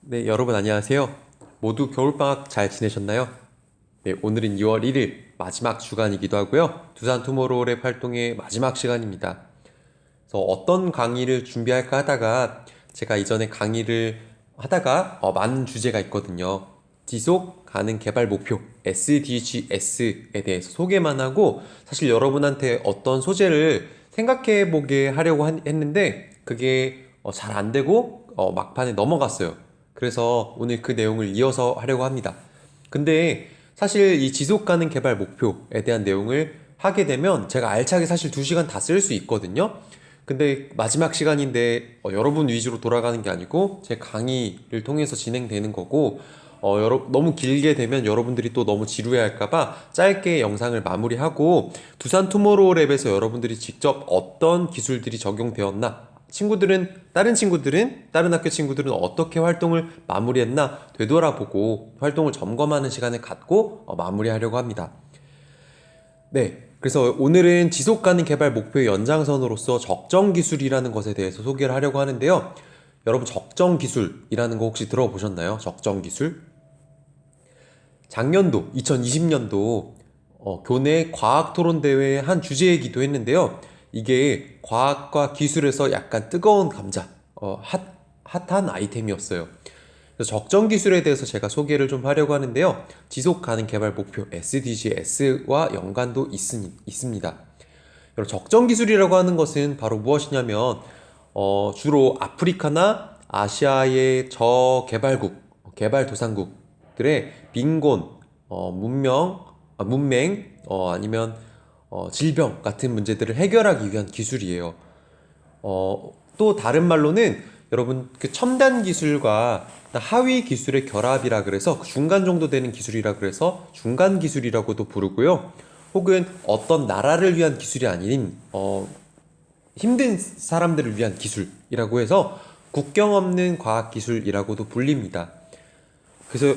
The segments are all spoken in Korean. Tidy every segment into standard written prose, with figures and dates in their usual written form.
네, 여러분 안녕하세요. 모두 겨울방학 잘 지내셨나요? 네, 오늘은 2월 1일 마지막 주간이기도 하고요. 두산 투모로우랩 활동의 마지막 시간입니다. 그래서 어떤 강의를 준비할까 하다가 제가 이전에 강의를 하다가 많은 주제가 있거든요. 지속 가능 개발 목표 SDGs에 대해서 소개만 하고 사실 여러분한테 어떤 소재를 생각해 보게 하려고 했는데 그게 잘 안 되고 막판에 넘어갔어요. 그래서 오늘 그 내용을 이어서 하려고 합니다. 근데 사실 이 지속 가능 개발 목표에 대한 내용을 하게 되면 제가 알차게 사실 2시간 다 쓸 수 있거든요. 근데 마지막 시간인데 여러분 위주로 돌아가는 게 아니고 제 강의를 통해서 진행되는 거고 너무 길게 되면 여러분들이 또 너무 지루해 할까봐 짧게 영상을 마무리하고 두산 투모로우랩에서 여러분들이 직접 어떤 기술들이 적용되었나 다른 학교 친구들은 어떻게 활동을 마무리했나 되돌아보고 활동을 점검하는 시간을 갖고 마무리하려고 합니다. 네. 그래서 오늘은 지속 가능 개발 목표의 연장선으로서 적정 기술이라는 것에 대해서 소개를 하려고 하는데요. 여러분 적정 기술이라는 거 혹시 들어보셨나요? 적정 기술? 작년도 2020년도 교내 과학 토론 대회의 한 주제이기도 했는데요. 이게 과학과 기술에서 약간 뜨거운 감자, 핫한 아이템이었어요. 그래서 적정 기술에 대해서 제가 소개를 좀 하려고 하는데요. 지속 가능 개발 목표 SDGs와 연관도 있습니다. 여러분, 적정 기술이라고 하는 것은 바로 무엇이냐면 주로 아프리카나 아시아의 저개발국, 개발도상국들의 빈곤, 문맹, 아니면 질병 같은 문제들을 해결하기 위한 기술이에요. 또 다른 말로는 여러분 그 첨단 기술과 하위 기술의 결합이라 그래서 그 중간 정도 되는 기술이라 그래서 중간 기술이라고도 부르고요. 혹은 어떤 나라를 위한 기술이 아닌 힘든 사람들을 위한 기술이라고 해서 국경 없는 과학 기술이라고도 불립니다. 그래서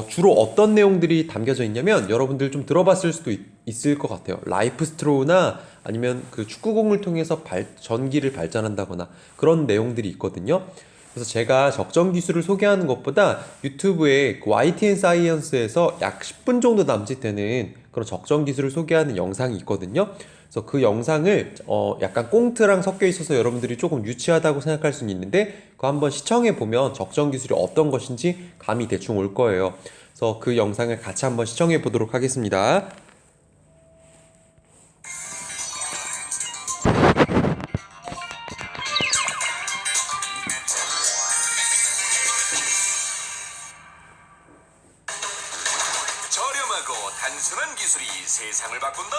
주로 어떤 내용들이 담겨져 있냐면 여러분들 좀 들어봤을 수도 있을 것 같아요. 라이프 스트로우나 아니면 그 축구공을 통해서 전기를 발전한다거나 그런 내용들이 있거든요. 그래서 제가 적정 기술을 소개하는 것보다 유튜브에 그 YTN 사이언스에서 약 10분 정도 남짓되는 그런 적정 기술을 소개하는 영상이 있거든요. 그래서 그 영상을 약간 꽁트랑 섞여 있어서 여러분들이 조금 유치하다고 생각할 수는 있는데 그거 한번 시청해 보면 적정 기술이 어떤 것인지 감이 대충 올 거예요. 그래서 그 영상을 같이 한번 시청해 보도록 하겠습니다. 저렴하고 단순한 기술이 세상을 바꾼다.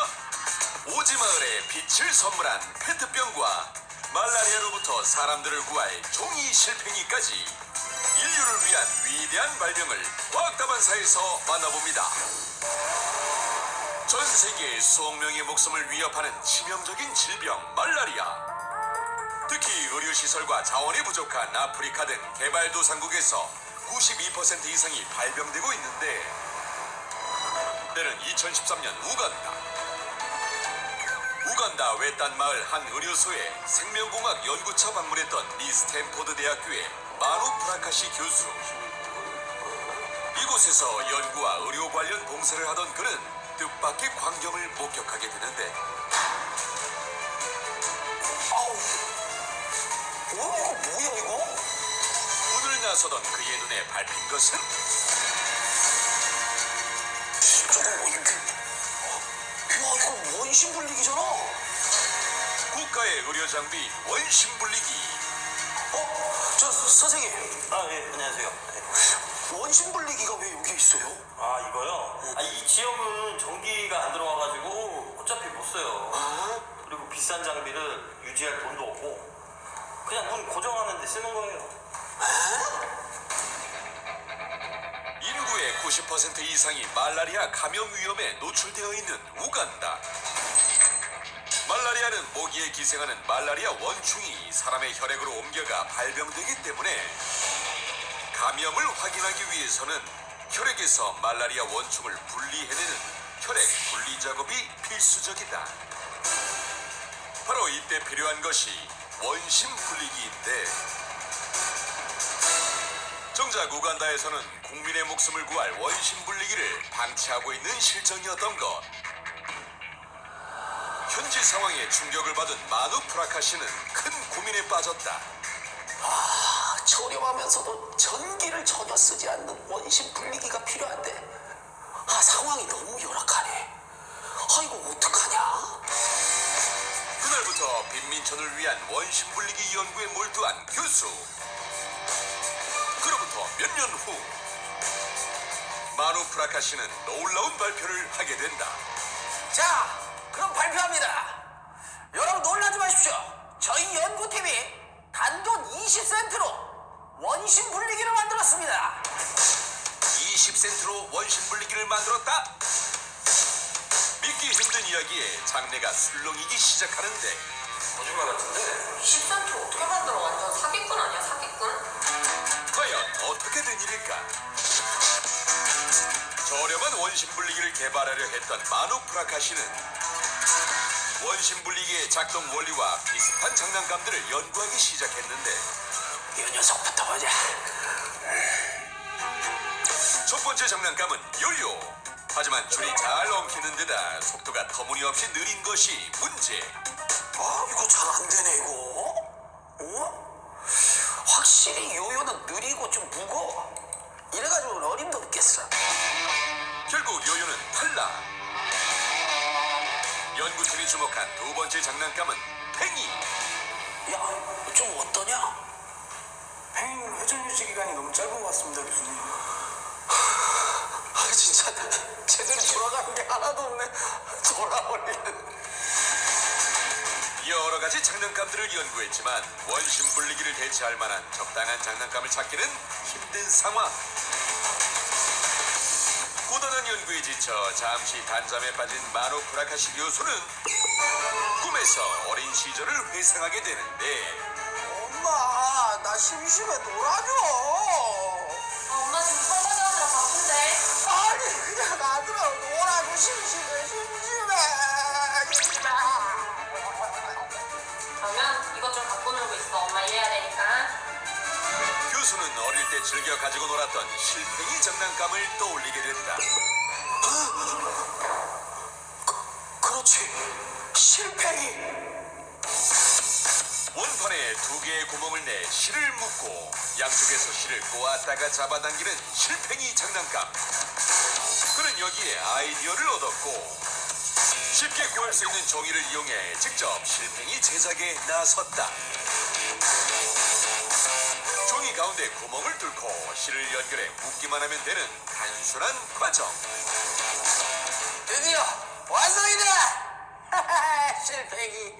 오지마을에 빛을 선물한 페트병과 말라리아로부터 사람들을 구할 종이 실팽이까지 인류를 위한 위대한 발명을 과학다반사에서 만나봅니다. 전 세계 수억 명의 목숨을 위협하는 치명적인 질병 말라리아. 특히 의료시설과 자원이 부족한 아프리카 등 개발도상국에서 92% 이상이 발병되고 있는데 때는 2013년 우간다 외딴 마을 한 의료소에 생명공학 연구차 방문했던 미 스탠포드 대학교의 마루 프라카시 교수. 이곳에서 연구와 의료 관련 봉사를 하던 그는 뜻밖의 광경을 목격하게 되는데 뭐야 이거? 문을 나서던 그의 눈에 밟힌 것은 이거 원심불리기잖아. 국가의 의료장비 원심불리기. 저 선생님. 예, 안녕하세요. 네. 원심불리기가 왜 여기 있어요? 이거요? 이 지역은 전기가 안 들어와가지고 어차피 못 써요. 그리고 비싼 장비를 유지할 돈도 없고 그냥 문 고정하는 데 쓰는 거예요. 인구의 90% 이상이 말라리아 감염 위험에 노출되어 있는 우간다. 말라리아는 모기에 기생하는 말라리아 원충이 사람의 혈액으로 옮겨가 발병되기 때문에 감염을 확인하기 위해서는 혈액에서 말라리아 원충을 분리해내는 혈액 분리 작업이 필수적이다. 바로 이때 필요한 것이 원심 분리기인데 정작 우간다에서는 국민의 목숨을 구할 원심 분리기를 방치하고 있는 실정이었던 것. 현지 상황에 충격을 받은 마누 프라카시는 큰 고민에 빠졌다. 저렴하면서도 전기를 전혀 쓰지 않는 원심 분리기가 필요한데 상황이 너무 열악하네. 이거 어떡하냐? 그날부터 빈민촌을 위한 원심 분리기 연구에 몰두한 교수. 그로부터 몇 년 후 마누 프라카시는 놀라운 발표를 하게 된다. 자, 그럼 발표합니다. 여러분 놀라지 마십시오. 저희 연구팀이 단돈 20센트로 원심 분리기를 만들었습니다. 20센트로 원심 분리기를 만들었다? 믿기 힘든 이야기에 장내가 술렁이기 시작하는데 거짓말 같은데? 10cm 어떻게 만들어? 완전 사기꾼 아니야, 사기꾼? 과연 어떻게 된 일일까? 저렴한 원심 분리기를 개발하려 했던 마누 프라카시는 원심 분리기의 작동 원리와 비슷한 장난감들을 연구하기 시작했는데 이 녀석부터 보자. 첫 번째 장난감은 요요. 하지만 줄이 잘 엉키는 데다 속도가 터무니없이 느린 것이 문제. 이거 잘 안 되네 이거. 확실히 요요는 느리고 좀 무거워. 이래가지고 어림도 없겠어. 결국 요요는 탈락. 연구팀이 주목한 두 번째 장난감은 팽이. 야, 좀 어떠냐? 팽이는 회전 유지 기간이 너무 짧은 것 같습니다, 교수님. 진짜 제대로 돌아가는 게 하나도 없네. 돌아버리는. 여러 가지 장난감들을 연구했지만 원심 분리기를 대체할 만한 적당한 장난감을 찾기는 힘든 상황. 고단한 연구에 지쳐 잠시 단잠에 빠진 마누 프라카시 교수는 꿈에서 어린 시절을 회상하게 되는데 엄마, 나 심심해 놀아줘. 엄마 지금 설거지 하느라 바쁜데. 아니, 그냥 놔두라고 놀아줘. 심심해. 그러면 이것 좀 갖고 놀고 있어. 엄마 일해야 되니까. 교수는 어릴 때 즐겨 가지고 놀았던 실팽이 장난감을 떠올리게 됐다. 그렇지. 실팽이. 원판에 두 개의 구멍을 내 실을 묶고 양쪽에서 실을 꼬았다가 잡아당기는 실팽이 장난감. 그는 여기에 아이디어를 얻었고 쉽게 구할 수 있는 종이를 이용해 직접 실팽이 제작에 나섰다. 종이 가운데 구멍을 뚫고 실을 연결해 묶기만 하면 되는 단순한 과정. 드디어 완성이다. 실팽이.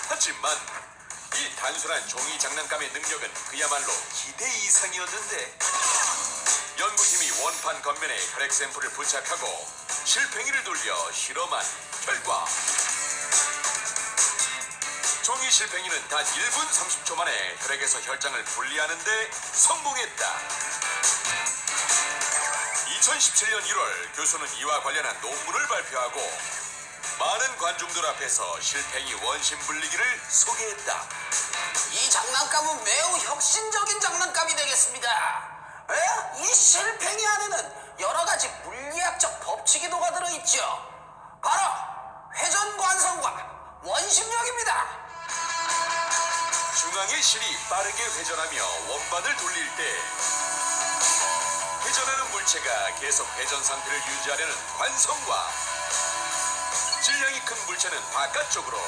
하지만 이 단순한 종이 장난감의 능력은 그야말로 기대 이상이었는데 연구팀이 원판 겉면에 혈액 샘플을 부착하고 실팽이를 돌려 실험한 결과 종이 실팽이는 단 1분 30초 만에 혈액에서 혈장을 분리하는데 성공했다. 2017년 1월 교수는 이와 관련한 논문을 발표하고 많은 관중들 앞에서 실팽이 원심 분리기를 소개했다. 이 장난감은 매우 혁신적인 장난감이 되겠습니다. 이 실팽이 안에는 여러 가지 물리학적 법칙이 녹아 들어있죠. 바로 회전관성과 원심력입니다. 중앙의 실이 빠르게 회전하며 원반을 돌릴 때 회전하는 물체가 계속 회전 상태를 유지하려는 관성과 질량이 큰 물체는 바깥쪽으로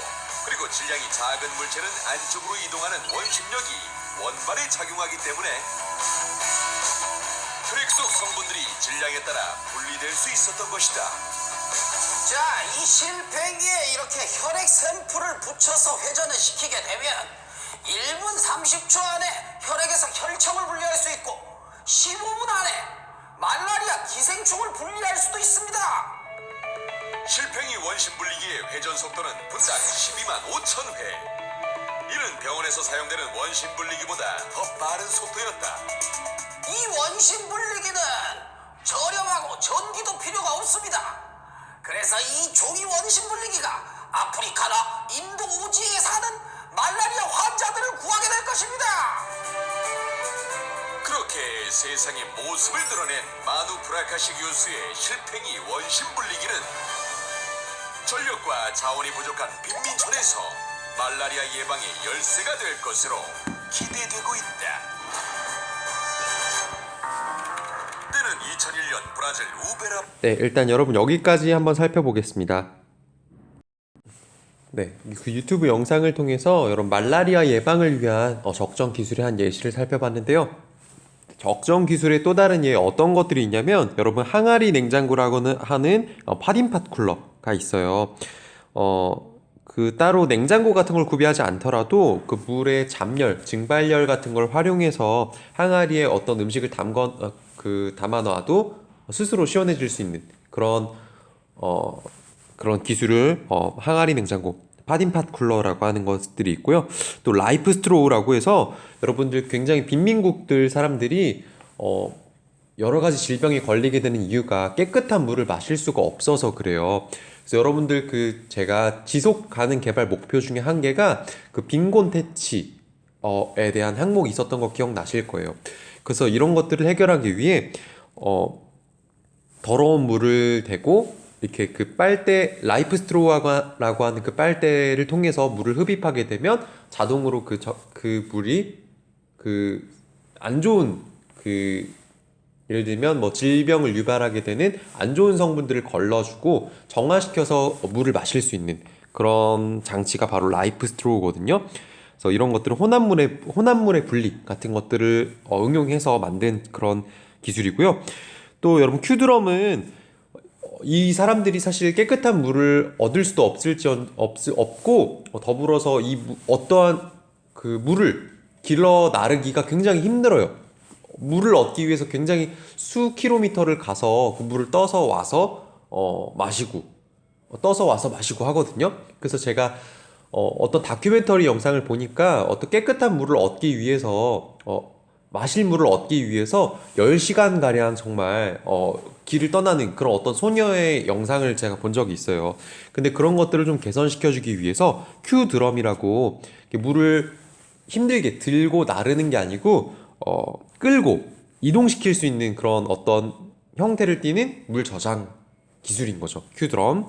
그리고 질량이 작은 물체는 안쪽으로 이동하는 원심력이 원반에 작용하기 때문에 혈액 속 성분들이 질량에 따라 분리될 수 있었던 것이다. 자, 이 실팽이에 이렇게 혈액 샘플을 붙여서 회전을 시키게 되면 1분 30초 안에 혈액에서 혈청을 분리할 수 있고 15분 안에 말라리아 기생충을 분리할 수도 있습니다. 실팽이 원심 분리기의 회전 속도는 분당 12만 5천 회. 이는 병원에서 사용되는 원심 분리기보다 더 빠른 속도였다. 이 원심 분리기는 저렴하고 전기도 필요가 없습니다. 그래서 이 종이 원심 분리기가 아프리카나 인도 오지에 사는 말라리아 환자들을 구하게 될 것입니다. 이렇게 세상의 모습을 드러낸 마누 브라카시 교수의 실팽이 원심 분리기는 전력과 자원이 부족한 빈민촌에서 말라리아 예방의 열쇠가 될 것으로 기대되고 있다. 때는 2001년 브라질 우베라. 네, 일단 여러분 여기까지 한번 살펴보겠습니다. 네, 그 유튜브 영상을 통해서 여러분 말라리아 예방을 위한 적정 기술의 한 예시를 살펴봤는데요. 적정 기술의 또 다른 예 어떤 것들이 있냐면 여러분 항아리 냉장고라고 하는 파딘팟 쿨러가 있어요. 그 따로 냉장고 같은 걸 구비하지 않더라도 그 물의 잠열, 증발열 같은 걸 활용해서 항아리에 어떤 음식을 담아 놔도 스스로 시원해질 수 있는 그런 기술을 항아리 냉장고 파딘팟 쿨러라고 하는 것들이 있고요. 또 라이프 스트로우라고 해서 여러분들 굉장히 빈민국들 사람들이 여러 가지 질병에 걸리게 되는 이유가 깨끗한 물을 마실 수가 없어서 그래요. 그래서 여러분들 제가 지속 가능 개발 목표 중에 한 개가 그 빈곤 퇴치에 대한 항목이 있었던 거 기억나실 거예요. 그래서 이런 것들을 해결하기 위해 더러운 물을 대고 이렇게 그 빨대 라이프 스트로우라고 하는 그 빨대를 통해서 물을 흡입하게 되면 자동으로 그 물이 안 좋은 예를 들면 뭐 질병을 유발하게 되는 안 좋은 성분들을 걸러주고 정화시켜서 물을 마실 수 있는 그런 장치가 바로 라이프 스트로우거든요. 그래서 이런 것들은 혼합물의 분리 같은 것들을 응용해서 만든 그런 기술이고요. 또 여러분 큐드럼은 이 사람들이 사실 깨끗한 물을 얻을 수도 없고 더불어서 어떠한 그 물을 길러 나르기가 굉장히 힘들어요. 물을 얻기 위해서 굉장히 수 킬로미터를 가서 그 물을 떠서 와서 마시고 하거든요. 그래서 제가 어떤 다큐멘터리 영상을 보니까 어떤 깨끗한 물을 얻기 위해서 마실 물을 얻기 위해서 10시간 가량 정말 길을 떠나는 그런 어떤 소녀의 영상을 제가 본 적이 있어요. 근데 그런 것들을 좀 개선시켜주기 위해서 큐드럼이라고 물을 힘들게 들고 나르는 게 아니고 끌고 이동시킬 수 있는 그런 어떤 형태를 띠는 물 저장 기술인 거죠. 큐드럼.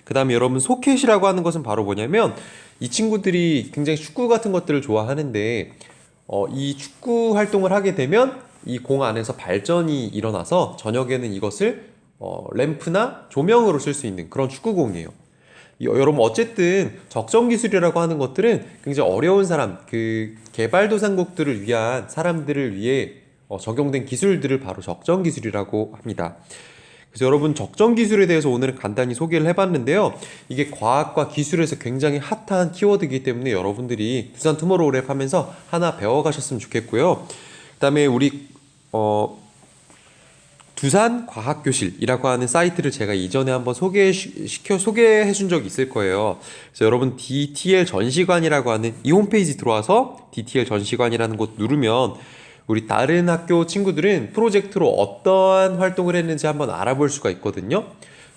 그 다음에 여러분 소켓이라고 하는 것은 바로 뭐냐면 이 친구들이 굉장히 축구 같은 것들을 좋아하는데 이 축구 활동을 하게 되면 이 공 안에서 발전이 일어나서 저녁에는 이것을 램프나 조명으로 쓸 수 있는 그런 축구공이에요. 여러분 어쨌든 적정 기술이라고 하는 것들은 굉장히 어려운 사람, 그 개발도상국들을 위한 사람들을 위해 적용된 기술들을 바로 적정 기술이라고 합니다. 그래서 여러분 적정 기술에 대해서 오늘은 간단히 소개를 해봤는데요. 이게 과학과 기술에서 굉장히 핫한 키워드이기 때문에 여러분들이 두산 투모로우랩 하면서 하나 배워가셨으면 좋겠고요. 그 다음에 우리 두산 과학교실이라고 하는 사이트를 제가 이전에 한번 소개해 준 적이 있을 거예요. 그래서 여러분 DTL 전시관이라고 하는 이 홈페이지 들어와서 DTL 전시관이라는 곳 누르면 우리 다른 학교 친구들은 프로젝트로 어떠한 활동을 했는지 한번 알아볼 수가 있거든요.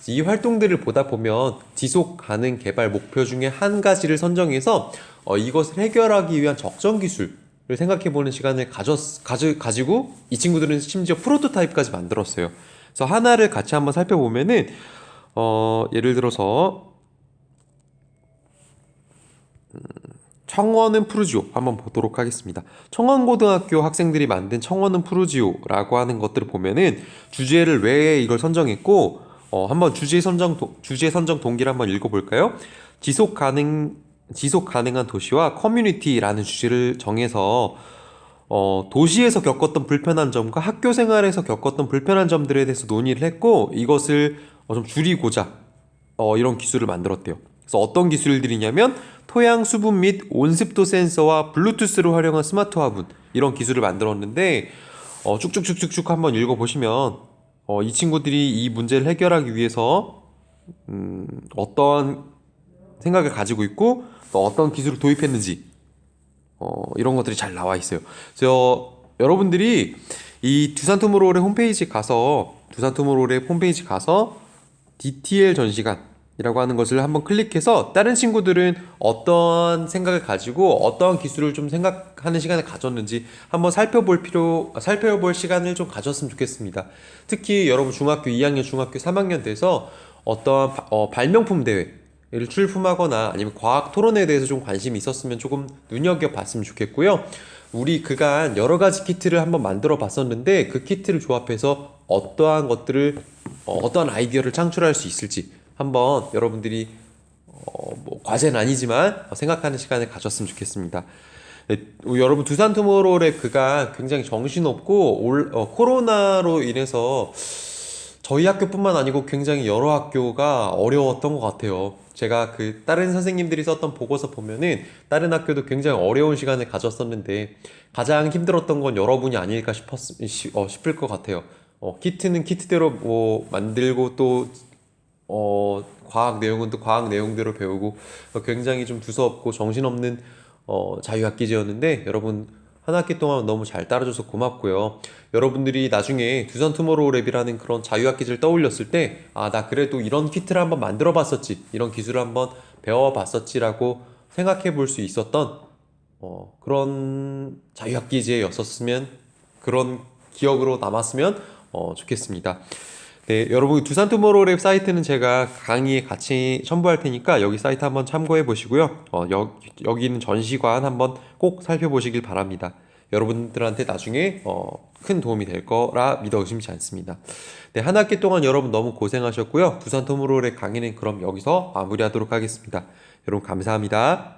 이 활동들을 보다 보면 지속 가능 개발 목표 중에 한 가지를 선정해서 이것을 해결하기 위한 적정 기술을 생각해보는 시간을 가지고 이 친구들은 심지어 프로토타입까지 만들었어요. 그래서 하나를 같이 한번 살펴보면은 예를 들어서 청원은 푸르지오 한번 보도록 하겠습니다. 청원고등학교 학생들이 만든 청원은 푸르지오라고 하는 것들을 보면은 주제를 왜 이걸 선정했고 한번 주제 선정 동기를 한번 읽어볼까요? 지속 가능한 도시와 커뮤니티라는 주제를 정해서 도시에서 겪었던 불편한 점과 학교 생활에서 겪었던 불편한 점들에 대해서 논의를 했고 이것을 좀 줄이고자 이런 기술을 만들었대요. 그래서 어떤 기술들이냐면 토양 수분 및 온습도 센서와 블루투스를 활용한 스마트 화분 이런 기술을 만들었는데 쭉쭉쭉쭉쭉 한번 읽어보시면 이 친구들이 이 문제를 해결하기 위해서 어떠한 생각을 가지고 있고 또 어떤 기술을 도입했는지 이런 것들이 잘 나와 있어요. 그래서 여러분들이 이 두산 투모로우랩 홈페이지 가서 DTL 전시관 이라고 하는 것을 한번 클릭해서 다른 친구들은 어떤 생각을 가지고 어떠한 기술을 좀 생각하는 시간을 가졌는지 한번 살펴볼 시간을 좀 가졌으면 좋겠습니다. 특히 여러분 중학교 2학년, 중학교 3학년 돼서 어떠한 발명품 대회를 출품하거나 아니면 과학 토론에 대해서 좀 관심이 있었으면 조금 눈여겨봤으면 좋겠고요. 우리 그간 여러 가지 키트를 한번 만들어 봤었는데 그 키트를 조합해서 어떠한 것들을 어떠한 아이디어를 창출할 수 있을지 한번 여러분들이 뭐 과제는 아니지만 생각하는 시간을 가졌으면 좋겠습니다. 네, 여러분 두산 투모로우랩 그간 굉장히 정신없고 코로나로 인해서 저희 학교뿐만 아니고 굉장히 여러 학교가 어려웠던 것 같아요. 제가 그 다른 선생님들이 썼던 보고서 보면은 다른 학교도 굉장히 어려운 시간을 가졌었는데 가장 힘들었던 건 여러분이 아닐까 싶을 것 같아요. 키트는 키트대로 뭐 만들고 또 과학 내용은 또 과학 내용대로 배우고 굉장히 좀 두서없고 정신없는 자유학기제였는데 여러분 한 학기 동안 너무 잘 따라줘서 고맙고요. 여러분들이 나중에 두산 투모로우랩이라는 그런 자유학기제를 떠올렸을 때 아, 나 그래도 이런 키트를 한번 만들어 봤었지, 이런 기술을 한번 배워 봤었지라고 생각해 볼 수 있었던 그런 자유학기제였었으면, 그런 기억으로 남았으면 좋겠습니다. 네, 여러분 두산 투모로우랩 사이트는 제가 강의에 같이 첨부할 테니까 여기 사이트 한번 참고해 보시고요. 여기 있는 전시관 한번 꼭 살펴보시길 바랍니다. 여러분들한테 나중에 큰 도움이 될 거라 믿어 의심치 않습니다. 네, 한 학기 동안 여러분 너무 고생하셨고요. 두산 투모로우랩 강의는 그럼 여기서 마무리하도록 하겠습니다. 여러분 감사합니다.